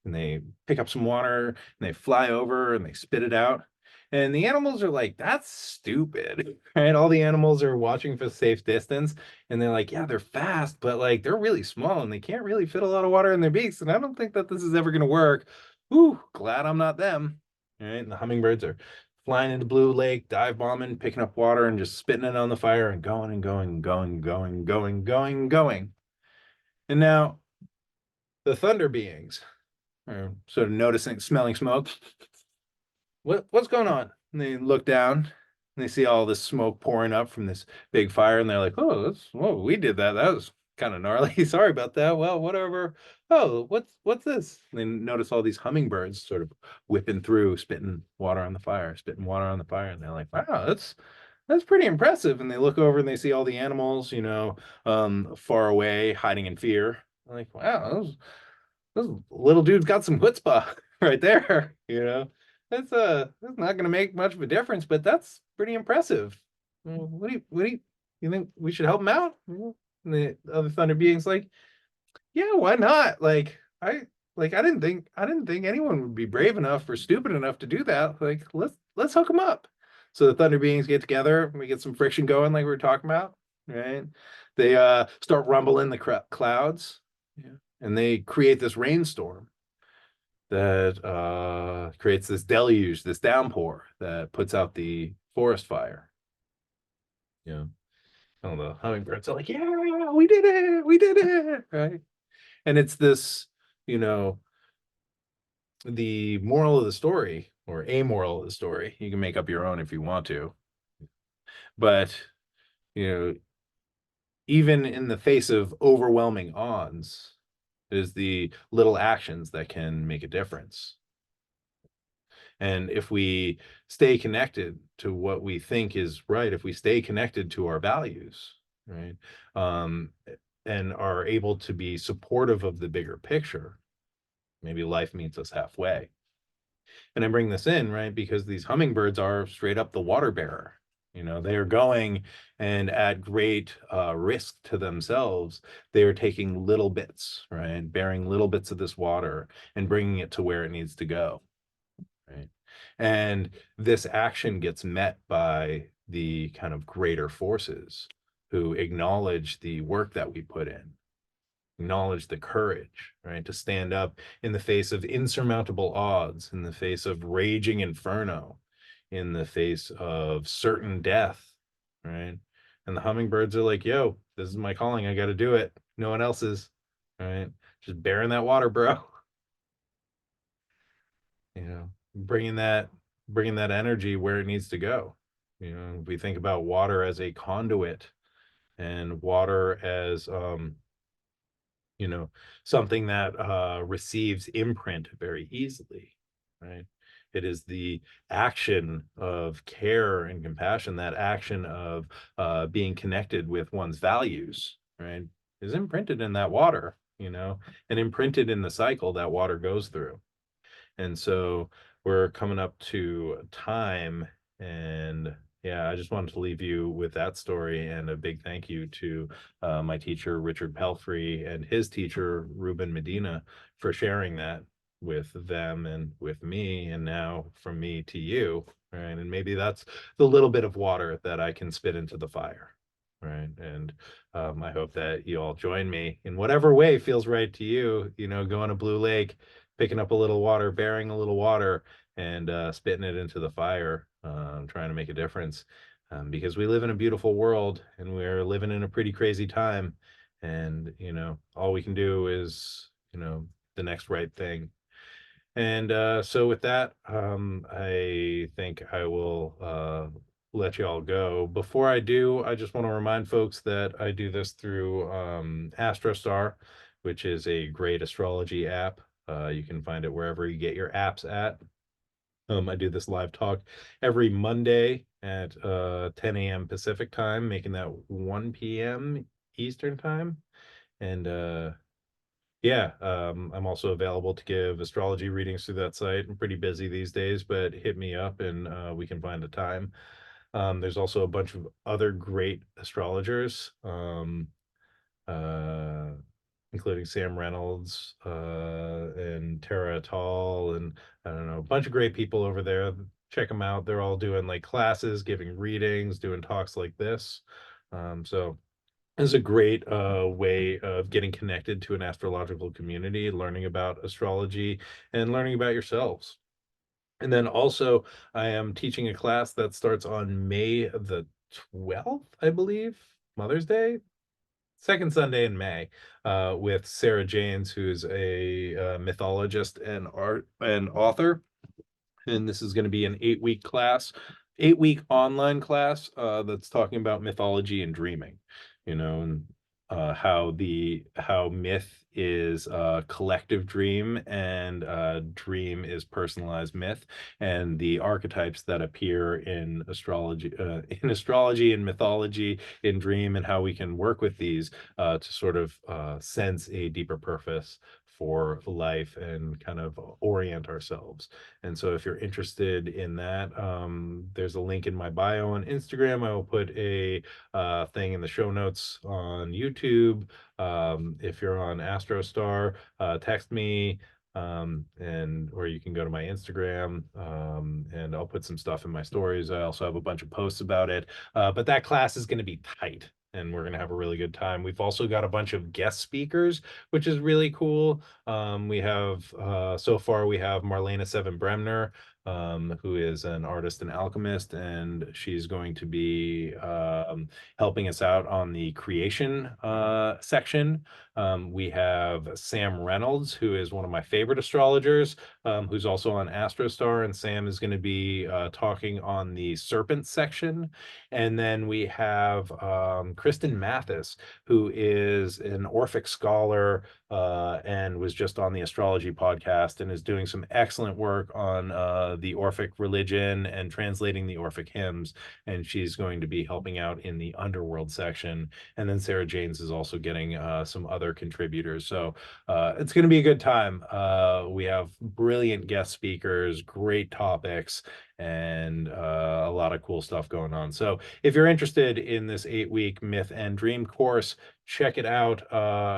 and they pick up some water and they fly over and they spit it out. And the animals are like, that's stupid, right? All the animals are watching for safe distance and they're like, yeah, they're fast, but like they're really small and they can't really fit a lot of water in their beaks. And I don't think that this is ever going to work. Ooh, glad I'm not them. All right. And the hummingbirds are flying into Blue Lake, dive bombing, picking up water and just spitting it on the fire and going and going and going, and going, and going, and going, and going. And now the thunder beings are sort of noticing, smelling smoke. What's going on? And they look down and they see all this smoke pouring up from this big fire, and they're like, "Oh, we did that. That was kind of gnarly. Sorry about that. Well, whatever. Oh, what's this?" And they notice all these hummingbirds sort of whipping through, spitting water on the fire, spitting water on the fire, and they're like, "Wow, that's pretty impressive." And they look over and they see all the animals, far away, hiding in fear. They're like, "Wow, this little dude's got some chutzpah right there, that's not gonna make much of a difference, but that's pretty impressive. You think we should help him out?" And the other thunder being's like, yeah, why not? Like, Like I didn't think anyone would be brave enough or stupid enough to do that. Like let's hook them up. So the Thunder Beings get together, we get some friction going, like we were talking about, right? They start rumbling the clouds, yeah, and they create this rainstorm that creates this deluge, this downpour that puts out the forest fire. Yeah, and the hummingbirds are like, "Yeah, we did it!" Right? And it's this, you know, the moral of the story or a moral of the story. You can make up your own if you want to, but you know, even in the face of overwhelming odds, is the little actions that can make a difference. And if we stay connected to what we think is right, if we stay connected to our values, right, um, and are able to be supportive of the bigger picture, maybe life meets us halfway. And I bring this in, right, because these hummingbirds are straight up the water bearer. They are going and at great risk to themselves, they are taking little bits, right, bearing little bits of this water and bringing it to where it needs to go, right? And this action gets met by the kind of greater forces who acknowledge the work that we put in, acknowledge the courage, right, to stand up in the face of insurmountable odds, in the face of raging inferno, in the face of certain death, right? And the hummingbirds are like, yo, this is my calling. I got to do it. No one else's, right? Just bearing that water, bro. Bringing that energy where it needs to go. We think about water as a conduit and water as you know, something that receives imprint very easily, right? It is the action of care and compassion, that action of being connected with one's values, right? Is imprinted in that water, and imprinted in the cycle that water goes through. And so we're coming up to time. And yeah, I just wanted to leave you with that story and a big thank you to my teacher, Richard Pelfrey, and his teacher, Ruben Medina, for sharing that with them and with me. And now from me to you. Right. And maybe that's the little bit of water that I can spit into the fire. Right. And I hope that you all join me in whatever way feels right to you, going to Blue Lake, picking up a little water, bearing a little water, and spitting it into the fire, trying to make a difference. Because we live in a beautiful world and we're living in a pretty crazy time. And, all we can do is, the next right thing. And so with that, I think I will let you all go. Before I do, I just want to remind folks that I do this through AstroStar, which is a great astrology app. You can find it wherever you get your apps at. I do this live talk every Monday at 10 a.m. Pacific time, making that 1 p.m. Eastern time. And yeah, I'm also available to give astrology readings through that site. I'm pretty busy these days, but hit me up and we can find a time. There's also a bunch of other great astrologers, uh, including Sam Reynolds and Tara Tall, and I don't know, a bunch of great people over there. Check them out. They're all doing like classes, giving readings, doing talks like this. So is a great way of getting connected to an astrological community, learning about astrology, and learning about yourselves. And then also, I am teaching a class that starts on May the 12th, I believe, Mother's Day, second Sunday in May, with Sarah Janes, who's a mythologist and art and author. And this is going to be an 8-week class, 8-week online class that's talking about mythology and dreaming, and how myth is a collective dream and dream is personalized myth, and the archetypes that appear in astrology, and mythology, in dream, and how we can work with these to sort of sense a deeper purpose for life and kind of orient ourselves. And so if you're interested in that, there's a link in my bio on Instagram. I will put a thing in the show notes on YouTube. If you're on AstroStar, text me. And or you can go to my Instagram, and I'll put some stuff in my stories. I also have a bunch of posts about it. But that class is going to be tight, and we're going to have a really good time. We've also got a bunch of guest speakers, which is really cool. We have so far we have Marlena Seven Bremner, who is an artist and alchemist, and she's going to be helping us out on the creation section. We have Sam Reynolds, who is one of my favorite astrologers, who's also on Astrostar, and Sam is going to be talking on the serpent section. And then we have Kristen Mathis, who is an Orphic scholar, and was just on the astrology podcast and is doing some excellent work on the Orphic religion and translating the Orphic hymns. And she's going to be helping out in the underworld section. And then Sarah Janes is also getting some other contributors. So it's going to be a good time. We have brilliant guest speakers, great topics, and a lot of cool stuff going on. So if you're interested in this 8-week Myth and Dream course, check it out.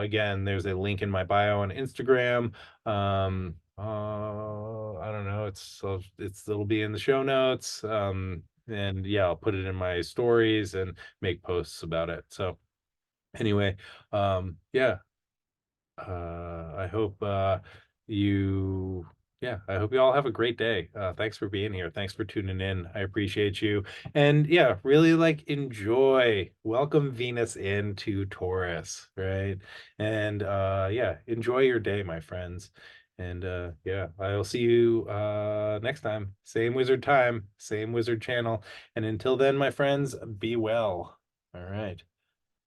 Again, there's a link in my bio on Instagram. I don't know. It'll be in the show notes. And yeah, I'll put it in my stories and make posts about it. So anyway, yeah, I hope you I hope you all have a great day. Thanks for being here. Thanks for tuning in. I appreciate you. And yeah, really like enjoy. Welcome Venus into Taurus, right? And yeah, enjoy your day, my friends. And yeah, I'll see you next time. Same wizard time, same wizard channel. And until then, my friends, be well. All right.